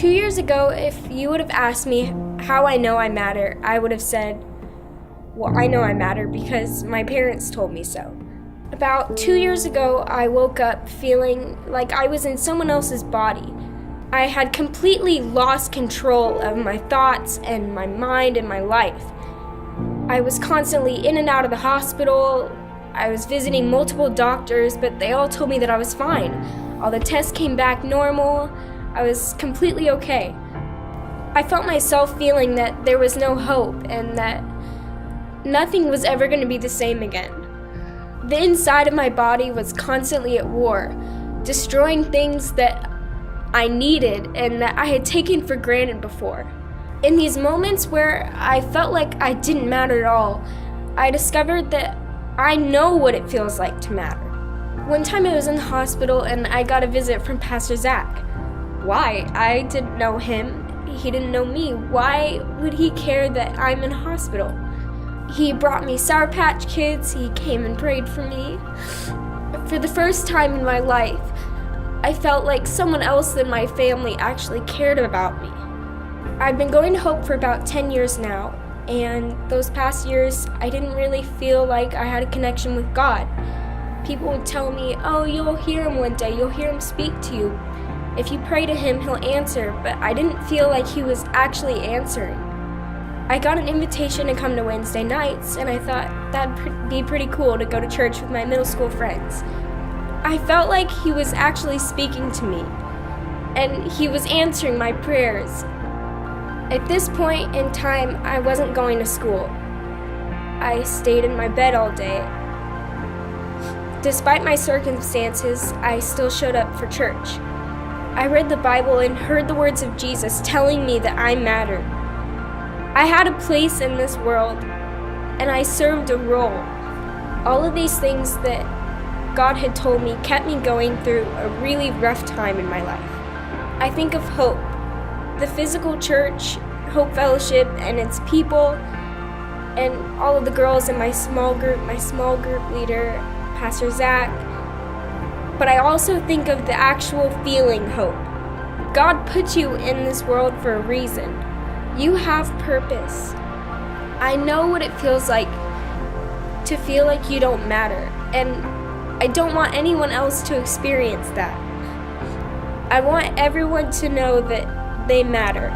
2 years ago, if you would have asked me how I know I matter, I would have said, well, I know I matter because my parents told me so. About 2 years ago, I woke up feeling like I was in someone else's body. I had completely lost control of my thoughts and my mind and my life. I was constantly in and out of the hospital. I was visiting multiple doctors, but they all told me that I was fine. All the tests came back normal. I was completely okay. I felt myself feeling that there was no hope and that nothing was ever going to be the same again. The inside of my body was constantly at war, destroying things that I needed and that I had taken for granted before. In these moments where I felt like I didn't matter at all, I discovered that I know what it feels like to matter. One time I was in the hospital and I got a visit from Pastor Zach. Why? I didn't know him. He didn't know me. Why would he care that I'm in a hospital? He brought me Sour Patch Kids. He came and prayed for me. For the first time in my life, I felt like someone else than my family actually cared about me. I've been going to Hope for about 10 years now, and those past years, I didn't really feel like I had a connection with God. People would tell me, oh, you'll hear him one day, you'll hear him speak to you. If you pray to him, he'll answer, but I didn't feel like he was actually answering. I got an invitation to come to Wednesday nights, and I thought that'd be pretty cool to go to church with my middle school friends. I felt like he was actually speaking to me, and he was answering my prayers. At this point in time, I wasn't going to school. I stayed in my bed all day. Despite my circumstances, I still showed up for church. I read the Bible and heard the words of Jesus telling me that I mattered. I had a place in this world, and I served a role. All of these things that God had told me kept me going through a really rough time in my life. I think of Hope, the physical church, Hope Fellowship, and its people, and all of the girls in my small group leader, Pastor Zach. But I also think of the actual feeling hope. God put you in this world for a reason. You have purpose. I know what it feels like to feel like you don't matter, and I don't want anyone else to experience that. I want everyone to know that they matter.